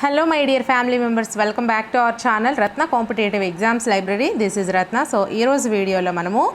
Hello my dear family members, welcome back to our channel Ratna Competitive Exams Library. This is Ratna. So ee roju video lo manamu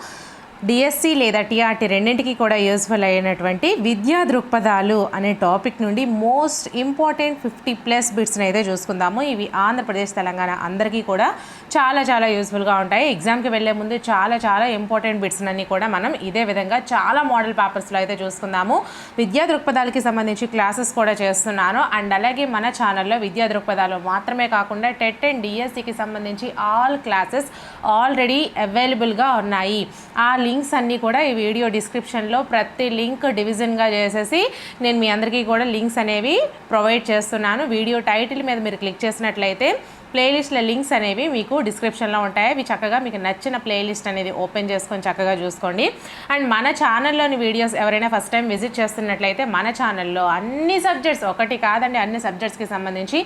DSC లేదా TRT రెండింటికి కూడా useful అయినటువంటి విద్యా దృక్పథాలు అనే topic నుండి most important 50+ బిట్స్ని అయితే చూసుకుందాము. ఇవి ఆంధ్రప్రదేశ్ తెలంగాణ అందరికీ కూడా చాలా యూస్ఫుల్గా ఉంటాయి. ఎగ్జామ్కి వెళ్ళే ముందు చాలా ఇంపార్టెంట్ బిట్స్ అన్నీ కూడా మనం ఇదే విధంగా చాలా మోడల్ పేపర్స్లో అయితే చూసుకుందాము. విద్యా దృక్పథాలకి సంబంధించి క్లాసెస్ కూడా చేస్తున్నాను. అండ్ అలాగే మన ఛానల్లో విద్యా దృక్పథాలు మాత్రమే కాకుండా టెట్ అండ్ డిఎస్సికి సంబంధించి ఆల్ క్లాసెస్ ఆల్రెడీ అవైలబుల్గా ఉన్నాయి. ఆ లింక్స్ అన్నీ కూడా ఈ వీడియో డిస్క్రిప్షన్లో ప్రతి లింక్ డివిజన్గా చేసేసి నేను మీ అందరికీ కూడా లింక్స్ అనేవి ప్రొవైడ్ చేస్తున్నాను. వీడియో టైటిల్ మీద మీరు క్లిక్ చేసినట్లయితే ప్లేలిస్ట్ల లింక్స్ అనేవి మీకు డిస్క్రిప్షన్లో ఉంటాయి. అవి చక్కగా మీకు నచ్చిన ప్లేలిస్ట్ అనేది ఓపెన్ చేసుకొని చక్కగా చూసుకోండి. అండ్ మన ఛానల్లోని వీడియోస్ ఎవరైనా ఫస్ట్ టైం విజిట్ చేస్తున్నట్లయితే మన ఛానల్లో అన్ని సబ్జెక్ట్స్, ఒకటి కాదండి అన్ని సబ్జెక్ట్స్కి సంబంధించి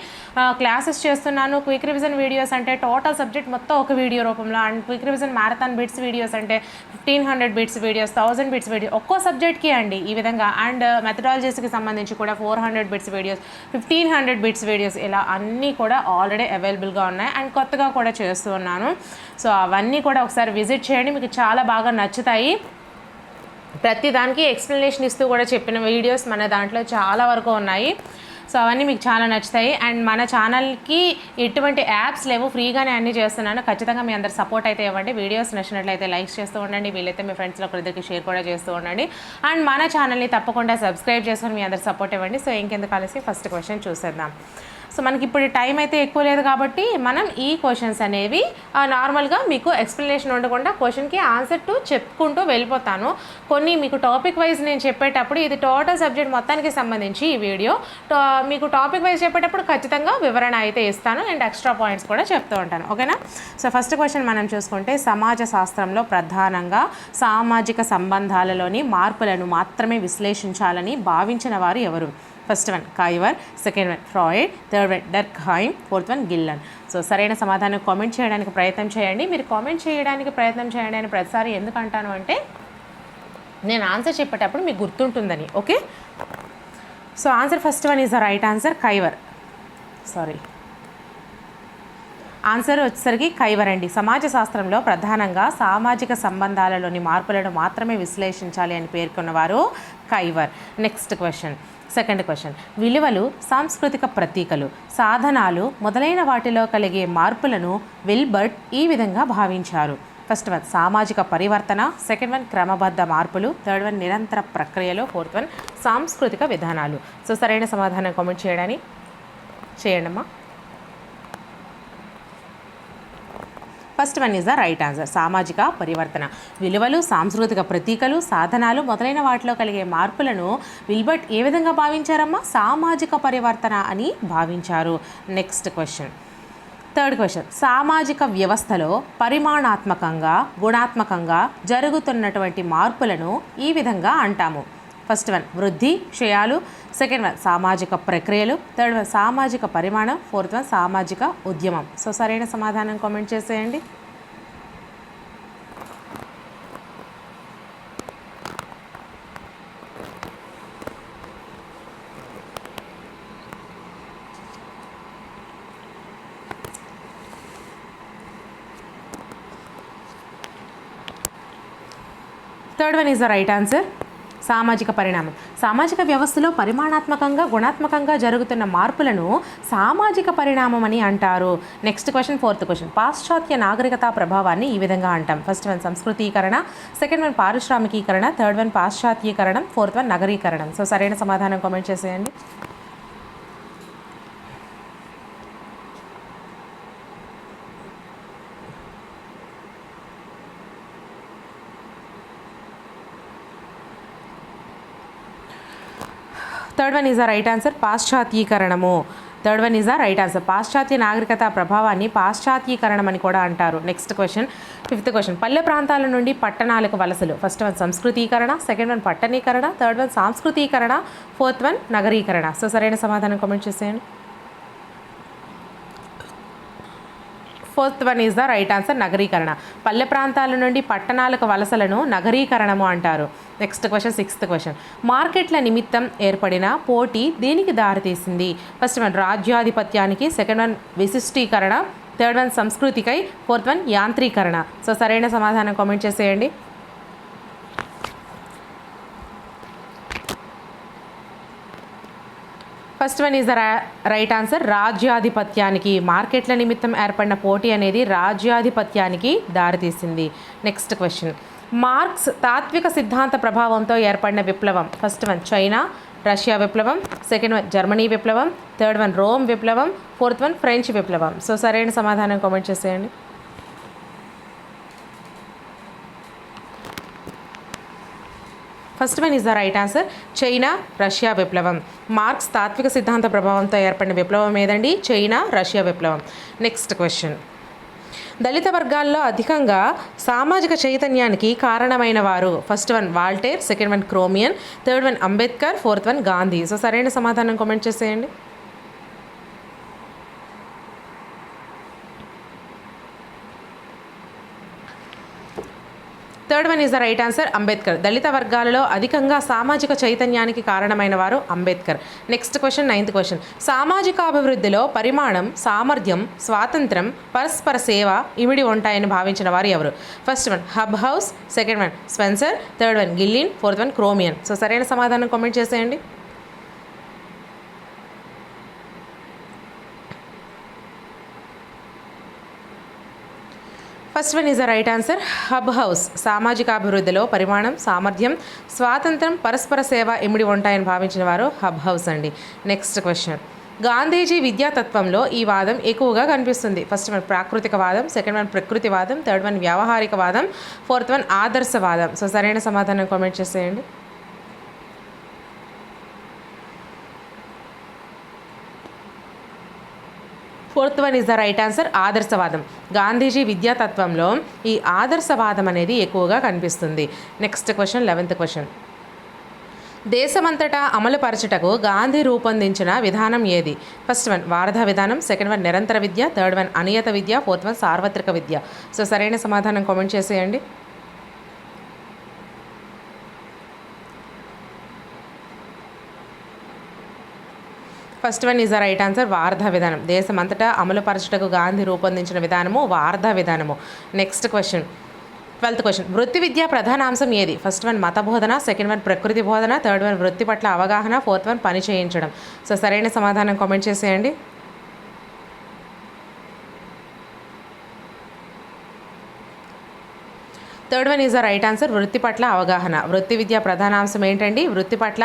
క్లాసెస్ చేస్తున్నాను. క్విక్ రివిజన్ వీడియోస్ అంటే టోటల్ సబ్జెక్ట్ మొత్తం ఒక వీడియో రూపంలో, and quick revision marathon bits videos అంటే 1500 బిట్స్ వీడియోస్, 1000 బిట్స్ వీడియో ఒక్కో సబ్జెక్ట్కి అండి ఈ విధంగా. అండ్ మెథడాలజీస్కి సంబంధించి కూడా 400 బిట్స్ వీడియోస్, 1500 బిట్స్ వీడియోస్, ఇలా అన్నీ కూడా ఆల్రెడీ అవైలబుల్గా ఉన్నాయి. అండ్ కొత్తగా కూడా చేస్తూ ఉన్నాను. సో అవన్నీ కూడా ఒకసారి విజిట్ చేయండి, మీకు చాలా బాగా నచ్చుతాయి. ప్రతి దానికి ఎక్స్ప్లెనేషన్ ఇస్తూ కూడా చెప్పిన వీడియోస్ మన దాంట్లో చాలా వరకు ఉన్నాయి. సో అవన్నీ మీకు చాలా నచ్చుతాయి. అండ్ మన ఛానల్కి ఎటువంటి యాప్స్ లేవు, ఫ్రీగానే అన్నీ చేస్తున్నాను. ఖచ్చితంగా మీ అందరు సపోర్ట్ అయితే ఇవ్వండి. వీడియోస్ నచ్చినట్లయితే లైక్స్ చేస్తూ ఉండండి, వీలైతే మీ ఫ్రెండ్స్లో ఒకరిద్దరికి షేర్ కూడా చేస్తూ ఉండండి. అండ్ మన ఛానల్ని తప్పకుండా సబ్స్క్రైబ్ చేసుకొని మీ అందరు సపోర్ట్ ఇవ్వండి. సో ఇంకెందుకు కలిసి ఫస్ట్ క్వశ్చన్ చూసేద్దాం. సో మనకి ఇప్పుడు టైం అయితే ఎక్కువ లేదు కాబట్టి మనం ఈ క్వశ్చన్స్ అనేవి నార్మల్గా మీకు ఎక్స్ప్లెనేషన్ ఉండకుండా క్వశ్చన్కి ఆన్సర్ టు చెప్పుకుంటూ వెళ్ళిపోతాను. కొన్ని మీకు టాపిక్ వైజ్ నేను చెప్పేటప్పుడు ఇది టోటల్ సబ్జెక్ట్ మొత్తానికి సంబంధించి ఈ వీడియో మీకు టాపిక్ వైజ్ చెప్పేటప్పుడు ఖచ్చితంగా వివరణ అయితే ఇస్తాను అండ్ ఎక్స్ట్రా పాయింట్స్ కూడా చెప్తూ ఉంటాను. ఓకేనా? సో ఫస్ట్ క్వశ్చన్ మనం చూసుకుంటే సమాజ శాస్త్రంలో ప్రధానంగా సామాజిక సంబంధాలలోని మార్పులను మాత్రమే విశ్లేషించాలని భావించిన వారు ఎవరు? ఫస్ట్ వన్ కైవర్, second one Freud, third one Durkheim, fourth one Gillin. So సరైన సమాధానం కామెంట్ చేయడానికి ప్రయత్నం చేయండి. మీరు కామెంట్ చేయడానికి ప్రయత్నం చేయండి అని ప్రతిసారి ఎందుకు అంటాను అంటే నేను ఆన్సర్ చెప్పేటప్పుడు మీకు గుర్తుంటుందని. Okay, so answer first one is the right answer కైవర్. ఆన్సర్ వచ్చేసరికి కైవర్ అండి. సమాజ శాస్త్రంలో ప్రధానంగా సామాజిక సంబంధాలలోని మార్పులను మాత్రమే విశ్లేషించాలి అని పేర్కొన్నవారు కైవర్. నెక్స్ట్ క్వశ్చన్, సెకండ్ క్వశ్చన్, విలువలు, సాంస్కృతిక ప్రతీకలు, సాధనాలు మొదలైన వాటిలో కలిగే మార్పులను విల్బర్ట్ ఈ విధంగా భావించారు. ఫస్ట్ వన్ సామాజిక పరివర్తన, సెకండ్ వన్ క్రమబద్ధ మార్పులు, థర్డ్ వన్ నిరంతర ప్రక్రియలు, ఫోర్త్ వన్ సాంస్కృతిక విధానాలు. సో సరైన సమాధానం కామెంట్ చేయండి అమ్మా. First one is the right answer సామాజిక పరివర్తన. విలువలు, సాంస్కృతిక ప్రతీకలు, సాధనాలు మొదలైన వాటిలో కలిగే మార్పులను విల్బర్ట్ ఏ విధంగా భావించారమ్మా? సామాజిక పరివర్తన అని భావించారు. నెక్స్ట్ క్వశ్చన్, థర్డ్ క్వశ్చన్, సామాజిక వ్యవస్థలో పరిమాణాత్మకంగా గుణాత్మకంగా జరుగుతున్నటువంటి మార్పులను ఈ విధంగా అంటాము. ఫస్ట్ వన్ వృద్ధి, క్షయాలు, సెకండ్ వన్ సామాజిక ప్రక్రియలు, థర్డ్ వన్ సామాజిక పరిమాణం, ఫోర్త్ వన్ సామాజిక ఉద్యమం. సో సరైన సమాధానం కామెంట్ చేసేయండి. Third one is the right answer సామాజిక పరిణామం. సామాజిక వ్యవస్థలో పరిమాణాత్మకంగా గుణాత్మకంగా జరుగుతున్న మార్పులను సామాజిక పరిణామం అని అంటారు. నెక్స్ట్ క్వశ్చన్, ఫోర్త్ క్వశ్చన్, పాశ్చాత్య నాగరికత ప్రభావాన్ని ఈ విధంగా అంటాం. ఫస్ట్ వన్ సంస్కృతీకరణ, సెకండ్ వన్ పారిశ్రామికీకరణ, థర్డ్ వన్ పాశ్చాత్యీకరణం, ఫోర్త్ వన్ నగరీకరణం. సో సరైన సమాధానం కామెంట్ చేసేయండి. Third one is the right answer పాశ్చాత్యీకరణము. Third one is the right answer. పాశ్చాత్య నాగరికత ప్రభావాన్ని పాశ్చాత్యీకరణం అని కూడా అంటారు. నెక్స్ట్ క్వశ్చన్, ఫిఫ్త్ క్వశ్చన్, పల్లె ప్రాంతాల నుండి పట్టణాలకు వలసలు. ఫస్ట్ వన్ సంస్కృతీకరణ, సెకండ్ వన్ పట్టణీకరణ, థర్డ్ వన్ సాంస్కృతీకరణ, ఫోర్త్ వన్ నగరీకరణ. సో సరైన సమాధానం కామెంట్ చేసేయండి. Fourth one is the right answer, నగరీకరణ. పల్లె ప్రాంతాల నుండి పట్టణాలకు వలసలను నగరీకరణము అంటారు. Next question, sixth question. మార్కెట్ల నిమిత్తం ఏర్పడిన పోటీ దేనికి దారితీసింది? ఫస్ట్ వన్ రాజ్యాధిపత్యానికి, సెకండ్ వన్ విశిష్టీకరణ, థర్డ్ వన్ సంస్కృతికై, ఫోర్త్ వన్ యాంత్రీకరణ. సో సరైన సమాధానం కామెంట్ చేసేయండి. First one is the right answer, రాజ్యాధిపత్యానికి. మార్కెట్ల నిమిత్తం ఏర్పడిన పోటీ అనేది రాజ్యాధిపత్యానికి దారితీసింది. Next question. మార్క్స్ తాత్విక సిద్ధాంత ప్రభావంతో ఏర్పడిన విప్లవం? ఫస్ట్ వన్ చైనా, రష్యా విప్లవం, సెకండ్ వన్ జర్మనీ విప్లవం, థర్డ్ వన్ రోమ్ విప్లవం, ఫోర్త్ వన్ ఫ్రెంచ్ విప్లవం. సో సరైన సమాధానం కామెంట్ చేసేయండి. First one is the right answer, China Russia విప్లవం. మార్క్స్ తాత్విక సిద్ధాంత ప్రభావంతో ఏర్పడిన విప్లవం ఏదండి? చైనా రష్యా విప్లవం. Next question. దళిత వర్గాల్లో అధికంగా సామాజిక చైతన్యానికి కారణమైన వారు? First one Voltaire, second one క్రోమియన్, third one Ambedkar, fourth one Gandhi. So సరైన సమాధానం కామెంట్ చేసేయండి. Third one is the right answer, Ambedkar. దళిత వర్గాలలో అధికంగా సామాజిక చైతన్యానికి కారణమైన వారు Ambedkar. Next question, ninth question. సామాజిక అభివృద్ధిలో పరిమాణం, సామర్థ్యం, స్వాతంత్రం, పరస్పర సేవ ఇమిడి ఉంటాయని భావించిన వారు ఎవరు? First one Hobhouse, second one Spencer, third one Gillin, fourth one క్రోమియన్. సో సరైన సమాధానం కామెంట్ చేసేయండి. First one is the right answer, Hobhouse. సామాజిక అభివృద్ధిలో పరిమాణం, సామర్థ్యం, స్వాతంత్రం, పరస్పర సేవ ఇమిడి ఉంటాయని భావించిన వారు హబ్ హౌస్ అండి. Next question. గాంధీజీ విద్యాతత్వంలో ఈ వాదం ఎక్కువగా కనిపిస్తుంది? ఫస్ట్ వన్ ప్రాకృతికవాదం, సెకండ్ వన్ ప్రకృతివాదం, థర్డ్ వన్ వ్యావహారికవాదం, ఫోర్త్ వన్ ఆదర్శవాదం. సో సరైన సమాధానం కామెంట్ చేసేయండి. Fourth one is the right answer, ఆదర్శవాదం. గాంధీజీ విద్యాతత్వంలో ఈ ఆదర్శవాదం అనేది ఎక్కువగా కనిపిస్తుంది. Next question, 11th question. దేశమంతటా అమలుపరచుటకు గాంధీ రూపొందించిన విధానం ఏది? ఫస్ట్ వన్ వారధా విధానం, సెకండ్ వన్ నిరంతర విద్య, థర్డ్ వన్ అనియత విద్య, ఫోర్త్ వన్ సార్వత్రిక విద్య. సో సరైన సమాధానం కామెంట్ చేసేయండి. First one is the right answer, Wardha విధానం. దేశమంతటా అమలుపరచుటకు గాంధీ రూపొందించిన విధానము వార్ధా విధానము. Next question, 12th question. వృత్తి విద్య ప్రధానాంశం ఏది? ఫస్ట్ వన్ మత బోధన, సెకండ్ వన్ ప్రకృతి బోధన, థర్డ్ వన్ వృత్తి పట్ల అవగాహన, ఫోర్త్ వన్ పని చేయించడం. సో సరైన సమాధానం కామెంట్ చేసేయండి. Third one is the right answer, వృత్తి పట్ల అవగాహన. వృత్తి విద్య ప్రధానాంశం ఏంటండి? వృత్తి పట్ల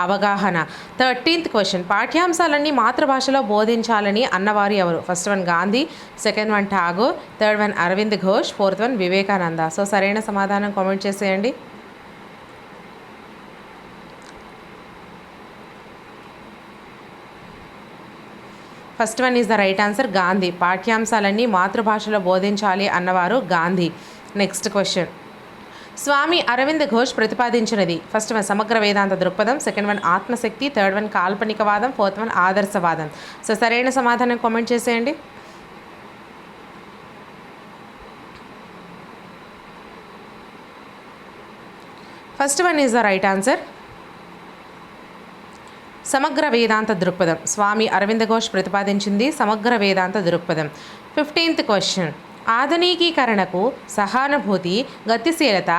అవగాహన. 13th question. పాఠ్యాంశాలన్నీ మాతృభాషలో బోధించాలని అన్నవారు ఎవరు? First one Gandhi, second one Tagore, third one Aurobindo Ghosh, fourth one Vivekananda. So సరైన సమాధానం కామెంట్ చేసేయండి. First one is the right answer, Gandhi. పాఠ్యాంశాలన్నీ మాతృభాషలో బోధించాలి అన్నవారు గాంధీ. Next question. స్వామి అరవింద్ ఘోష్ ప్రతిపాదించినది? ఫస్ట్ వన్ సమగ్ర వేదాంత దృక్పథం, సెకండ్ వన్ ఆత్మశక్తి, థర్డ్ వన్ కాల్పనికవాదం, ఫోర్త్ వన్ ఆదర్శవాదం. సో సరైన సమాధానం కామెంట్ చేసేయండి. First one is the right answer, సమగ్ర వేదాంత దృక్పథం. స్వామి అరవింద్ ఘోష్ ప్రతిపాదించింది సమగ్ర వేదాంత దృక్పథం. 15th question. ఆధునికీకరణకు సహానుభూతి, గతిశీలత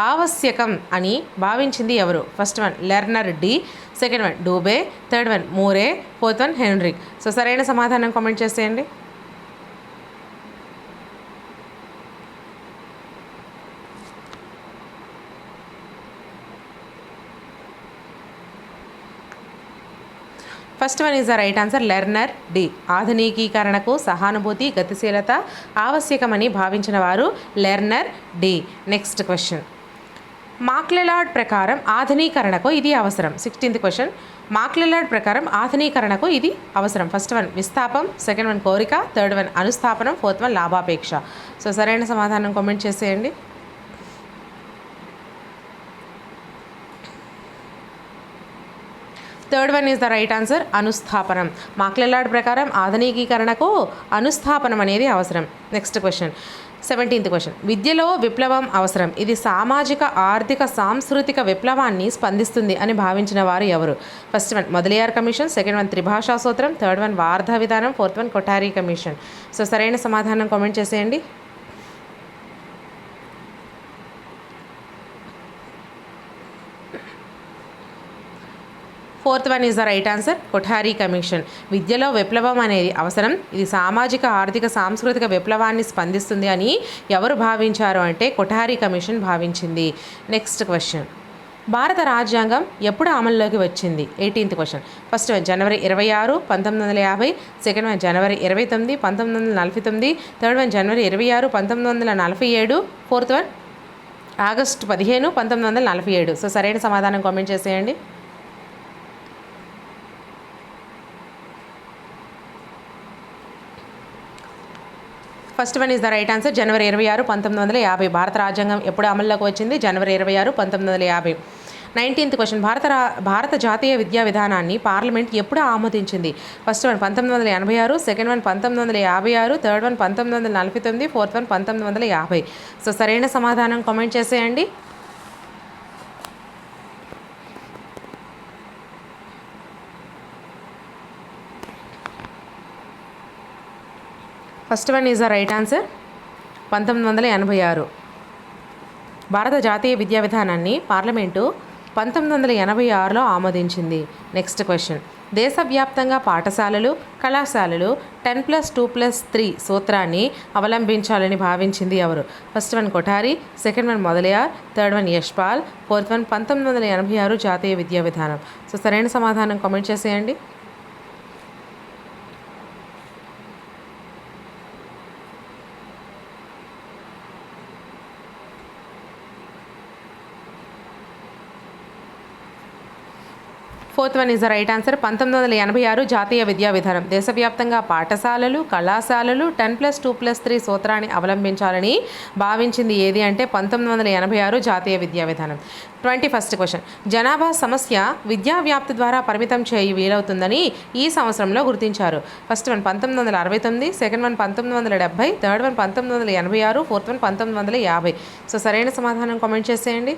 ఆవశ్యకం అని భావించింది ఎవరు? First one Lerner D, second one Dube, third one Moore, fourth one Henrik. So సరైన సమాధానం కామెంట్ చేసేయండి. First one is the right answer, Lerner D. ఆధునికీకరణకు సహానుభూతి, గతిశీలత ఆవశ్యకమని భావించిన వారు Lerner D. Next question. McClelland ప్రకారం ఆధునీకరణకు ఇది అవసరం. 16th question. మాక్లెలాడ్ ప్రకారం ఆధునీకరణకు ఇది అవసరం. ఫస్ట్ వన్ విస్థాపం, సెకండ్ వన్ కోరిక, థర్డ్ వన్ అనుస్థాపనం, ఫోర్త్ వన్ లాభాపేక్ష. సో సరైన సమాధానం కామెంట్ చేసేయండి. Third one is the right answer, అనుస్థాపనం. మాక్లెలాడ్ ప్రకారం ఆధునికీకరణకు అనుస్థాపనం అనేది అవసరం. నెక్స్ట్ క్వశ్చన్, 17th క్వశ్చన్, విద్యలో విప్లవం అవసరం, ఇది సామాజిక ఆర్థిక సాంస్కృతిక విప్లవాన్ని స్పందిస్తుంది అని భావించిన వారు ఎవరు? First one Mudaliar commission, second one త్రిభాషా సూత్రం, థర్డ్ వన్ వార్ధా విధానం, fourth one Kothari commission. So సరైన సమాధానం కామెంట్ చేసేయండి. Fourth one is the right answer, Kothari commission. విద్యలో విప్లవం అనేది అవసరం, ఇది సామాజిక ఆర్థిక సాంస్కృతిక విప్లవాన్ని స్పందిస్తుంది అని ఎవరు భావించారు అంటే కొఠారీ కమిషన్ భావించింది. నెక్స్ట్ క్వశ్చన్, భారత రాజ్యాంగం ఎప్పుడు అమల్లోకి వచ్చింది? 18th question. ఫస్ట్ వన్ జనవరి 26, 1950, సెకండ్ వన్ జనవరి 29, 1949, థర్డ్ వన్ జనవరి 26, 1947, ఫోర్త్ వన్ ఆగస్టు 15, 1947. సో సరైన సమాధానం కామెంట్ చేసేయండి. First one is the right answer, జనవరి 26, 1950. భారత రాజ్యాంగం ఎప్పుడు అమల్లోకి వచ్చింది? జనవరి 26, 1950. 19th క్వశ్చన్, భారత జాతీయ విద్యా విధానాన్ని పార్లమెంట్ ఎప్పుడు ఆమోదించింది? First one 1986, second one 1956, third one 1949, fourth one 1950. So సరైన సమాధానం కామెంట్ చేసేయండి. First one is the right answer, 1986. భారత జాతీయ విద్యా విధానాన్ని పార్లమెంటు 1986లో ఆమోదించింది. నెక్స్ట్ క్వశ్చన్, దేశవ్యాప్తంగా పాఠశాలలు కళాశాలలు 10+2+3 సూత్రాన్ని అవలంబించాలని భావించింది ఎవరు? First one Kothari, second one Mudaliar, third one Yashpal, fourth one 1986 జాతీయ విద్యా విధానం. సో సరైన సమాధానం కామెంట్ చేసేయండి. Fourth one is the right answer, 1986 జాతీయ విద్యా విధానం. దేశవ్యాప్తంగా పాఠశాలలు కళాశాలలు 10+2+3 సూత్రాన్ని అవలంబించాలని భావించింది ఏది అంటే 1986 జాతీయ విద్యా విధానం. 21st క్వశ్చన్, జనాభా సమస్య విద్యా వ్యాప్తి ద్వారా పరిమితం చేయి వీలవుతుందని ఈ సంవత్సరంలో గుర్తించారు. First one 1969, second one 1970, third one 1986, fourth one 1950. So సరైన సమాధానం కామెంట్ చేసేయండి.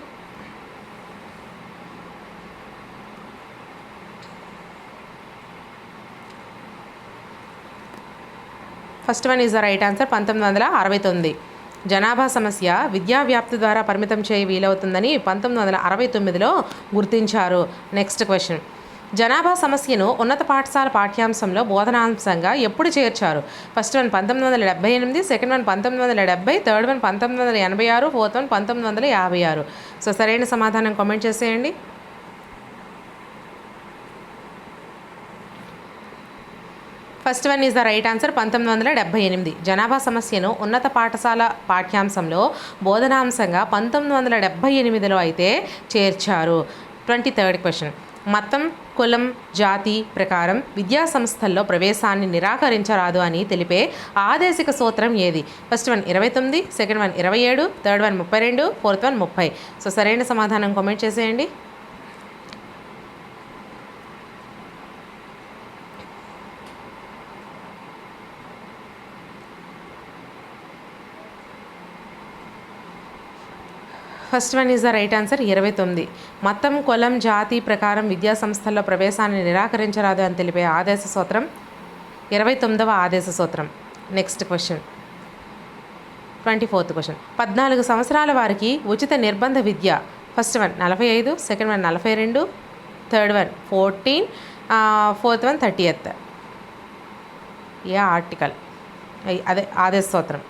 First one is the right answer, 1969. జనాభా సమస్య విద్యా వ్యాప్తి ద్వారా పరిమితం చేయి వీలవుతుందని 1969లో గుర్తించారు. నెక్స్ట్ క్వశ్చన్, జనాభా సమస్యను ఉన్నత పాఠశాల పాఠ్యాంశంలో బోధనాంశంగా ఎప్పుడు చేర్చారు? First one 1978, second one 1970, third one 1986, fourth one 1956. So సరైన సమాధానం కామెంట్ చేసేయండి. First one is the right answer, 1978. జనాభా సమస్యను ఉన్నత పాఠశాల పాఠ్యాంశంలో బోధనాంశంగా 1978లో అయితే చేర్చారు. 23rd క్వశ్చన్, మతం కులం జాతి ప్రకారం విద్యా సంస్థల్లో ప్రవేశాన్ని నిరాకరించరాదు అని తెలిపే ఆదేశిక సూత్రం ఏది? First one 29, second one 27, third one 32, fourth one 30. So సరైన సమాధానం కామెంట్ చేసేయండి. First one is the right answer, 29. మతం కులం జాతి ప్రకారం విద్యా సంస్థల్లో ప్రవేశాన్ని నిరాకరించరాదు అని తెలిపే ఆదేశ సూత్రం 29వ ఆదేశ సూత్రం. నెక్స్ట్ క్వశ్చన్, 24th క్వశ్చన్, 14 సంవత్సరాల వారికి ఉచిత నిర్బంధ విద్య. First one 45, second one 42, third one 14, fourth one 30th. ఏ ఆర్టికల్ అదే ఆదేశ సూత్రం.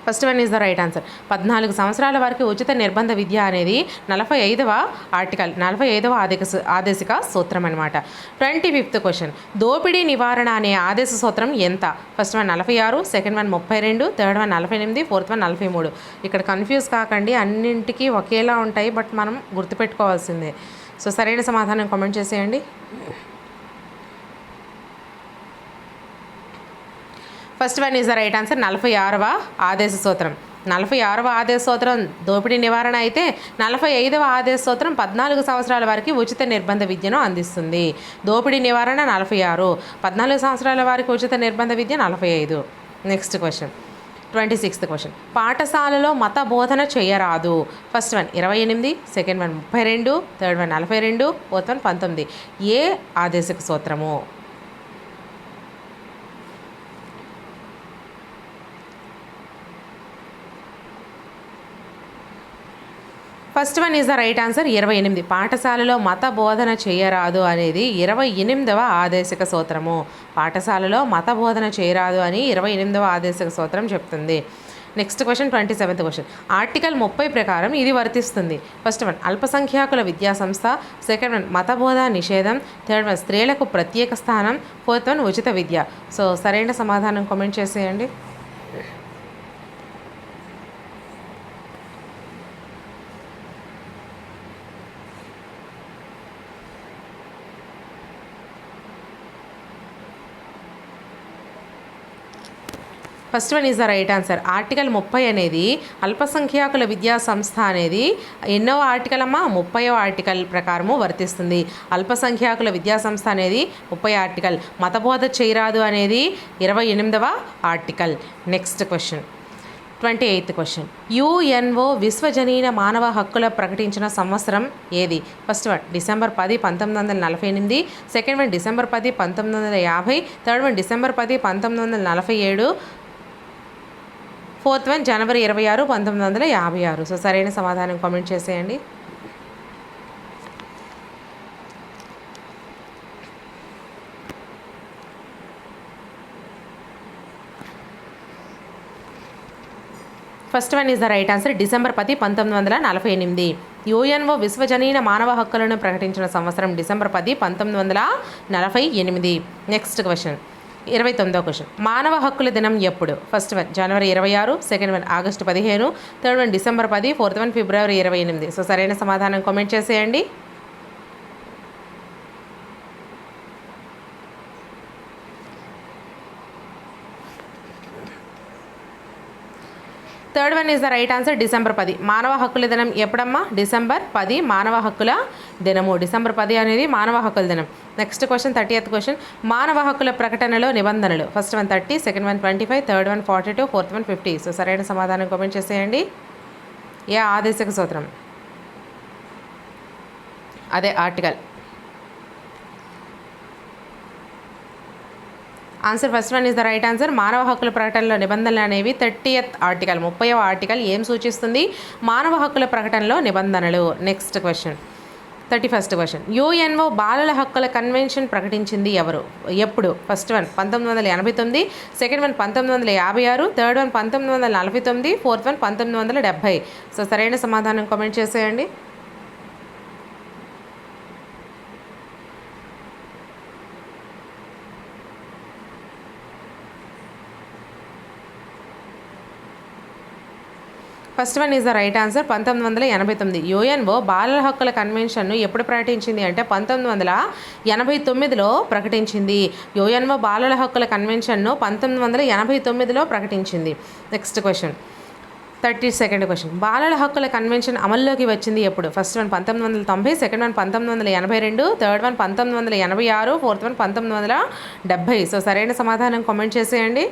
First one is the right answer, 14 సంవత్సరాల వరకు ఉచిత నిర్బంధ విద్య అనేది 45వ ఆర్టికల్ 45వ ఆదేశిక సూత్రం అనమాట. 25th క్వశ్చన్, దోపిడీ నివారణ అనే ఆదేశ సూత్రం ఎంత? First one 46, second one 32, third one 48, fourth one 43. ఇక్కడ కన్ఫ్యూజ్ కాకండి, అన్నింటికీ ఒకేలా ఉంటాయి, బట్ మనం గుర్తుపెట్టుకోవాల్సిందే. సో సరైన సమాధానం కామెంట్ చేసేయండి. First one is the right answer, 46వ ఆదేశ సూత్రం. 46వ ఆదేశ సూత్రం దోపిడీ నివారణ అయితే 45వ ఆదేశ సూత్రం 14 సంవత్సరాల వారికి ఉచిత నిర్బంధ విద్యను అందిస్తుంది. దోపిడీ నివారణ 46, 14 సంవత్సరాల వారికి ఉచిత నిర్బంధ విద్య 45. Next question 26th question. పాఠశాలలో మత బోధన చేయరాదు. First one 28, second one 32, third one 42, fourth one 19. ఏ ఆదేశిక సూత్రము? First one is the right answer 28. పాఠశాలలో మత బోధన చేయరాదు అనేది 28వ ఆదేశిక సూత్రము. పాఠశాలలో మత బోధన చేయరాదు అని 28వ ఆదేశిక సూత్రం చెప్తుంది. Next question 27th question. Article 30 ప్రకారం ఇది వర్తిస్తుంది. ఫస్ట్ వన్ అల్పసంఖ్యాకుల విద్యా సంస్థ, సెకండ్ వన్ మత బోధ నిషేధం, థర్డ్ వన్ స్త్రీలకు ప్రత్యేక స్థానం, ఫోర్త్ వన్ ఉచిత విద్య. సో సరైన సమాధానం కామెంట్ చేసేయండి. First one is the right answer. Article 30 అనేది అల్పసంఖ్యాకుల విద్యా సంస్థ అనేది ఎన్నో ఆర్టికల్ అమ్మా? 30వ ఆర్టికల్ ప్రకారము వర్తిస్తుంది. అల్పసంఖ్యాకుల విద్యా సంస్థ అనేది 30 ఆర్టికల్. మతబోధ చేయరాదు అనేది 28వ article. Next question 28th question. UNO విశ్వజనీన మానవ హక్కుల ప్రకటించిన సంవత్సరం ఏది? First one December 10, 1948, second one December 10, 1950, third one December 10, 1947, fourth one జనవరి 26, 1956. సో సరైన సమాధానం కామెంట్ చేసేయండి. First one is the right answer. December 10, 1948. UNO విశ్వజనీన మానవ హక్కులను ప్రకటించిన సంవత్సరం డిసెంబర్ 10, 1948. నెక్స్ట్ క్వశ్చన్ 29వ క్వశ్చన్. మానవ హక్కుల దినం ఎప్పుడు? ఫస్ట్ వన్ జనవరి 26, second one August 15, third one December 10, fourth one ఫిబ్రవరి 28. సో సరైన సమాధానం కామెంట్ చేసేయండి. Third one is the right answer. December 10. మానవ హక్కుల దినం ఎప్పుడమ్మా? డిసెంబర్ 10 మానవ హక్కుల దినము. డిసెంబర్ 10 అనేది మానవ హక్కుల దినం. Next question 30th question. మానవ హక్కుల ప్రకటనలో నిబంధనలు. First one 30, second one 25, third one 42, fourth one 50. So సరైన సమాధానం కామెంట్ చేసేయండి. ఏ ఆదేశిక సూత్రం? అదే article. Answer first one is the right answer. మానవ హక్కుల ప్రకటనలో నిబంధనలు అనేవి 30th ఆర్టికల్, 30వ ఆర్టికల్ ఏం సూచిస్తుంది? మానవ హక్కుల ప్రకటనలో నిబంధనలు. Next question 31st question. UNO బాలల హక్కుల కన్వెన్షన్ ప్రకటించింది ఎవరు? ఎప్పుడు? First one 1989, second one 1956, third one 1949, fourth one 1970. So సరైన సమాధానం కామెంట్ చేసేయండి. First one is the right answer 1989. UNO బాలల హక్కుల కన్వెన్షన్ను ఎప్పుడు ప్రకటించింది అంటే 1989లో ప్రకటించింది. యుఎన్ఓ బాలల హక్కుల కన్వెన్షన్ను 1989లో ప్రకటించింది. Next question 32nd question. బాలల హక్కుల కన్వెన్షన్ అమల్లోకి వచ్చింది ఎప్పుడు? First one 1990, second one 1982, third one 1986, fourth one 1970. So సరైన సమాధానం కామెంట్ చేసేయండి.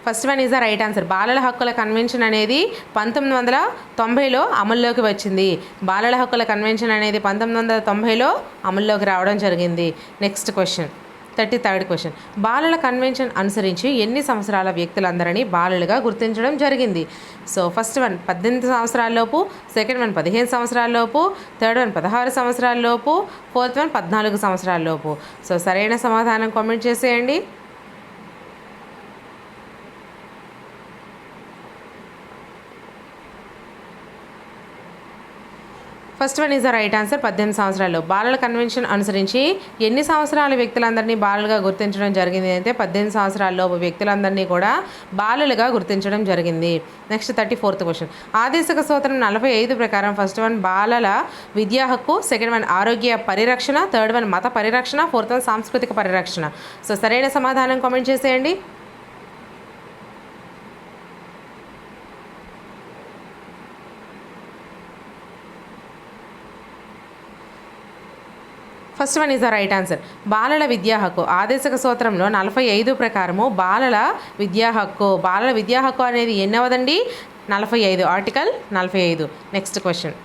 First one is the right answer. బాలల హక్కుల కన్వెన్షన్ అనేది 1990లో అమల్లోకి వచ్చింది. బాలల హక్కుల కన్వెన్షన్ అనేది 1990లో అమల్లోకి రావడం జరిగింది. Next question 33rd question. బాలల కన్వెన్షన్ అనుసరించి ఎన్ని సంవత్సరాల వ్యక్తులందరినీ బాలలుగా గుర్తించడం జరిగింది? సో ఫస్ట్ వన్ 18 సంవత్సరాలలోపు, సెకండ్ వన్ 15 సంవత్సరాలలోపు, థర్డ్ వన్ 16 సంవత్సరాలలోపు, ఫోర్త్ వన్ 14 సంవత్సరాలలోపు. సో సరైన సమాధానం కామెంట్ చేసేయండి. First one is the right answer. 18 సంవత్సరాలు. బాలల కన్వెన్షన్ అనుసరించి ఎన్ని సంవత్సరాల వ్యక్తులందరినీ బాలలుగా గుర్తించడం జరిగింది అంటే 18 సంవత్సరాల్లోపు వ్యక్తులందరినీ కూడా బాలలుగా గుర్తించడం జరిగింది. Next 34th question. ఆదేశక సూత్రం 45 ప్రకారం ఫస్ట్ వన్ బాలల విద్యా హక్కు, సెకండ్ వన్ ఆరోగ్య పరిరక్షణ, థర్డ్ వన్ మత పరిరక్షణ, ఫోర్త్ వన్ సాంస్కృతిక పరిరక్షణ. సో సరైన సమాధానం కామెంట్ చేసేయండి. First one is the right answer. బాలల విద్యా హక్కు ఆదేశక సూత్రంలో 45 ప్రకారము బాలల విద్యా హక్కు అనేది ఎన్నవదండి? 45, article 45. Next question.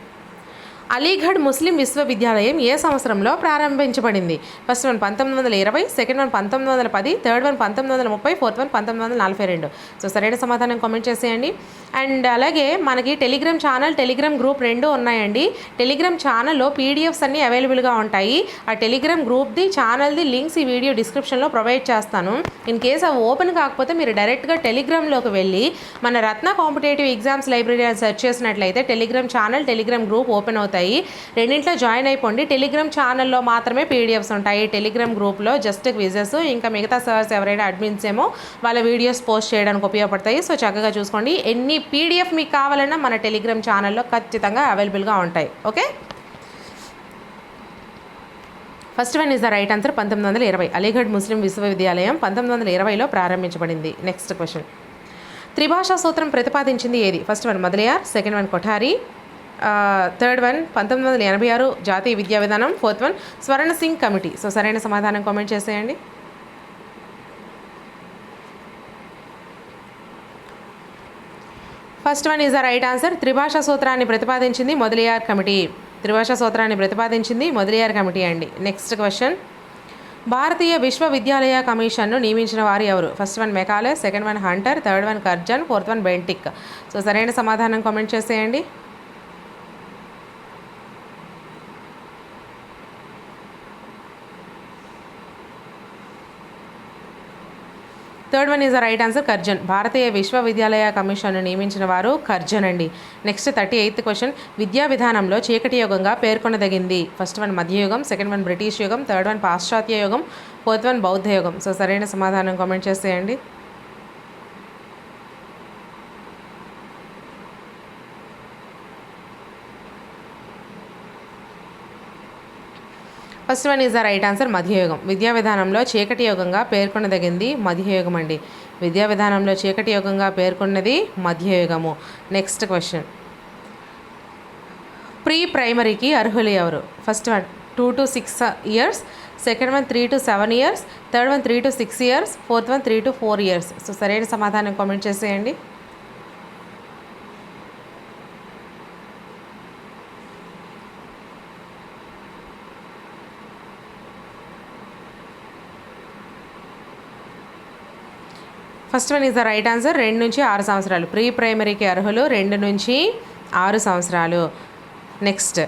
Aligarh Muslim విశ్వవిద్యాలయం ఏ సంవత్సరంలో ప్రారంభించబడింది? First one 1920, second one 1910, third one 1930, fourth one 1942. So సరైన సమాధానం కామెంట్ చేసేయండి. అండ్ అలాగే మనకి టెలిగ్రామ్ ఛానల్, టెలిగ్రామ్ గ్రూప్ 2 ఉన్నాయండి. టెలిగ్రామ్ ఛానల్లో పీడిఎఫ్స్ అన్నీ అవైలబుల్గా ఉంటాయి. ఆ టెలిగ్రామ్ గ్రూప్ది, ఛానల్ది లింక్స్ ఈ వీడియో డిస్క్రిప్షన్లో ప్రొవైడ్ చేస్తాను. ఇన్ కేస్ అవి ఓపెన్ కాకపోతే మీరు డైరెక్ట్గా టెలిగ్రామ్లోకి వెళ్ళి మన రత్న కాంపిటేటివ్ ఎగ్జామ్స్ లైబ్రరీ అని సెర్చ్ చేసినట్లయితే Telegram channel, Telegram group open అవుతాయి. రెండింట్లో జాయిన్ అయిపోండి. టెలిగ్రామ్ ఛానల్లో మాత్రమే పీడిఎఫ్స్ ఉంటాయి. టెలిగ్రామ్ గ్రూప్లో జస్ట్ క్విజెస్, ఇంకా మిగతా సర్స్ ఎవరైనా అడ్మిన్స్ ఏమో వాళ్ళ వీడియోస్ పోస్ట్ చేయడానికి ఉపయోగపడతాయి. సో చక్కగా చూసుకోండి. ఎన్ని పీడిఎఫ్ మీకు కావాలన్నా మన టెలిగ్రామ్ ఛానల్లో ఖచ్చితంగా అవైలబుల్గా ఉంటాయి. Okay. First one is the right answer. 1920 Aligarh Muslim విశ్వవిద్యాలయం 1920లో ప్రారంభించబడింది. Next question. త్రిభాషా సూత్రం ప్రతిపాదించింది ఏది? First one Mudaliar, second one Kothari, third one 1986 జాతీయ విద్యా విధానం, ఫోర్త్ వన్ స్వర్ణ సింగ్ కమిటీ. సో సరైన సమాధానం కామెంట్ చేసేయండి. First one is the right answer. త్రిభాషా సూత్రాన్ని ప్రతిపాదించింది మొదలయార్ కమిటీ అండి. Next question. భారతీయ విశ్వవిద్యాలయ కమిషన్ను నియమించిన వారు ఎవరు? First one Macaulay, second one Hunter, third one Curzon, fourth one Bentinck. So సరైన సమాధానం కామెంట్ చేసేయండి. Third one is the right answer. Curzon. భారతీయ విశ్వవిద్యాలయ కమిషన్ను నియమించిన వారు కర్జన్ అండి. Next 38th question. విద్యా విధానంలో చీకటి యుగంగా పేర్కొనదగింది? ఫస్ట్ వన్ మధ్యయుగం, సెకండ్ వన్ బ్రిటిష్ యుగం, థర్డ్ వన్ పాశ్చాత్య యుగం, ఫోర్త్ వన్ బౌద్ధ యుగం. సో సరైన సమాధానం కామెంట్ చేసేయండి. First one is the right answer. మధ్యయుగం. విద్యా విధానంలో చీకటి యుగంగా పేర్కొనదగింది మధ్యయుగం అండి. విద్యా విధానంలో చీకటి యుగంగా పేర్కొన్నది మధ్యయుగము. Next question. ప్రీ ప్రైమరీకి అర్హులు ఎవరు? First one 2 to 6 years, second one 3 to 7 years, third one 3 to 6 years, fourth one 3 to 4 years. So సరైన సమాధానం కామెంట్ చేసేయండి. First one is the right answer. 2 నుంచి 6 సంవత్సరాలు. ప్రీ ప్రైమరీకి అర్హులు 2 నుంచి 6 సంవత్సరాలు. Next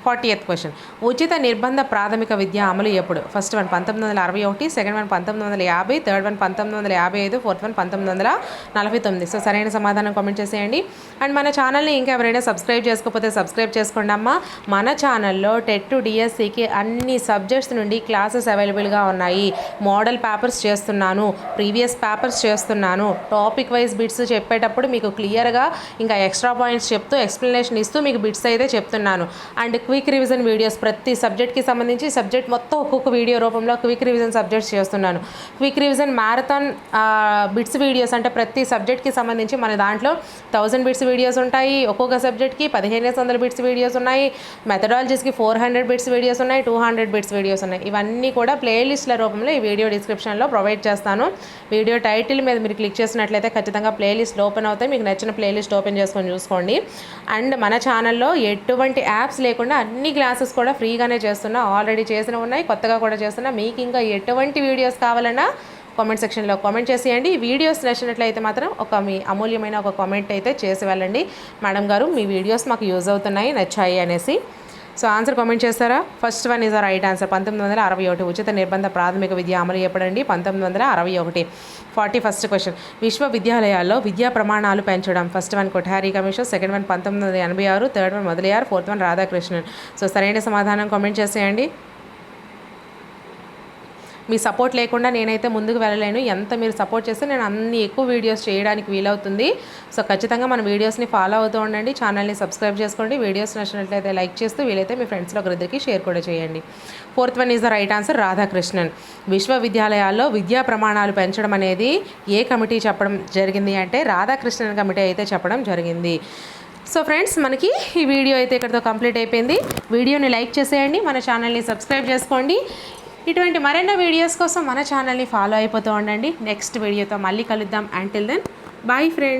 40th question. ఉచిత నిర్బంధ ప్రాథమిక విద్య అమలు ఎప్పుడు? First one 1961, second one 1950, third one 1955, fourth one 1949. So సరైన సమాధానం కామెంట్ చేసేయండి. అండ్ మన ఛానల్ని ఇంకా ఎవరైనా సబ్స్క్రైబ్ చేసుకోకపోతే సబ్స్క్రైబ్ చేసుకోండి అమ్మా. మన ఛానల్లో టెట్ టు డిఎస్సికి అన్ని సబ్జెక్ట్స్ నుండి క్లాసెస్ అవైలబుల్గా ఉన్నాయి. మోడల్ పేపర్స్ చేస్తున్నాను, ప్రీవియస్ పేపర్స్ చేస్తున్నాను. టాపిక్ వైజ్ బిట్స్ చెప్పేటప్పుడు మీకు క్లియర్గా ఇంకా ఎక్స్ట్రా పాయింట్స్ చెప్తూ ఎక్స్ప్లెనేషన్ ఇస్తూ మీకు బిట్స్ అయితే చెప్తున్నాను. అండ్ క్విక్ రివిజన్ వీడియోస్ ప్రతి సబ్జెక్ట్కి సంబంధించి సబ్జెక్ట్ మొత్తం ఒక్కొక్క వీడియో రూపంలో క్విక్ రివిజన్ సబ్జెక్ట్స్ చేస్తున్నాను. Quick revision marathon bits videos అంటే ప్రతి సబ్జెక్ట్కి సంబంధించి మన దాంట్లో 1000 బిట్స్ వీడియోస్ ఉంటాయి. ఒక్కొక్క సబ్జెక్ట్కి 1500 బిట్స్ వీడియోస్ ఉన్నాయి. మెథడాలజీస్కి 400 బిట్స్ వీడియోస్ ఉన్నాయి, 200 బిట్స్ వీడియోస్ ఉన్నాయి. ఇవన్నీ కూడా ప్లేలిస్ట్ల రూపంలో ఈ వీడియో డిస్క్రిప్షన్లో ప్రొవైడ్ చేస్తాను. వీడియో టైటిల్ మీద మీరు క్లిక్ చేసినట్లయితే ఖచ్చితంగా ప్లేలిస్ట్ ఓపెన్ అవుతాయి. మీకు నచ్చిన ప్లేలిస్ట్ ఓపెన్ చేసుకొని చూసుకోండి. అండ్ మన ఛానల్లో ఎటువంటి యాప్స్ లేకుండా అన్ని క్లాసెస్ కూడా ఫ్రీగానే చేస్తున్నా. ఆల్రెడీ చేసినవి ఉన్నాయి, కొత్తగా కూడా చేస్తున్నా. మీకు ఇంకా ఎటువంటి వీడియోస్ కావాలన్నా కామెంట్ సెక్షన్లో కామెంట్ చేసేయండి. ఈ వీడియోస్ నచ్చినట్లయితే మాత్రం మీ అమూల్యమైన ఒక కామెంట్ అయితే చేసి వెళ్ళండి. మేడం గారు మీ వీడియోస్ మాకు యూజ్ అవుతున్నాయి, నచ్చాయి అనేసి. సో ఆన్సర్ కామెంట్ చేస్తారా? First one is right answer. 1961 ఉచిత నిర్బంధ ప్రాథమిక విద్య అమలు ఎప్పుడండి? 1961. 41st question. విశ్వవిద్యాలయాల్లో విద్యా ప్రమాణాలు పెంచడం. First one Kothari commission, second one 1986, third one మొదలయ్యారు, ఫోర్త్ వన్ రాధాకృష్ణన్. సో సరైన సమాధానం కామెంట్ చేసేయండి. మీ సపోర్ట్ లేకుండా నేనైతే ముందుకు వెళ్ళలేను. ఎంత మీరు సపోర్ట్ చేస్తే నేను అన్ని ఎక్కువ వీడియోస్ చేయడానికి వీలవుతుంది. సో ఖచ్చితంగా మన వీడియోస్ని ఫాలో అవుతూ ఉండండి. ఛానల్ని సబ్స్క్రైబ్ చేసుకోండి. వీడియోస్ నచ్చినట్లయితే లైక్ చేస్తూ వీలైతే మీ ఫ్రెండ్స్లో ఒకరిద్దరికి షేర్ కూడా చేయండి. Fourth one is the right answer, Radhakrishnan. విశ్వవిద్యాలయాల్లో విద్యా ప్రమాణాలు పెంచడం అనేది ఏ కమిటీ చెప్పడం జరిగింది అంటే రాధాకృష్ణన్ కమిటీ అయితే చెప్పడం జరిగింది. సో ఫ్రెండ్స్, మనకి ఈ వీడియో అయితే ఇక్కడితో కంప్లీట్ అయిపోయింది. వీడియోని లైక్ చేసేయండి, మన ఛానల్ని సబ్స్క్రైబ్ చేసుకోండి. ఇటువంటి మరెన్నో వీడియోస్ కోసం మన ఛానల్ని ఫాలో అయిపోతూ ఉండండి. నెక్స్ట్ వీడియోతో మళ్ళీ కలుద్దాం. Until then, bye friends.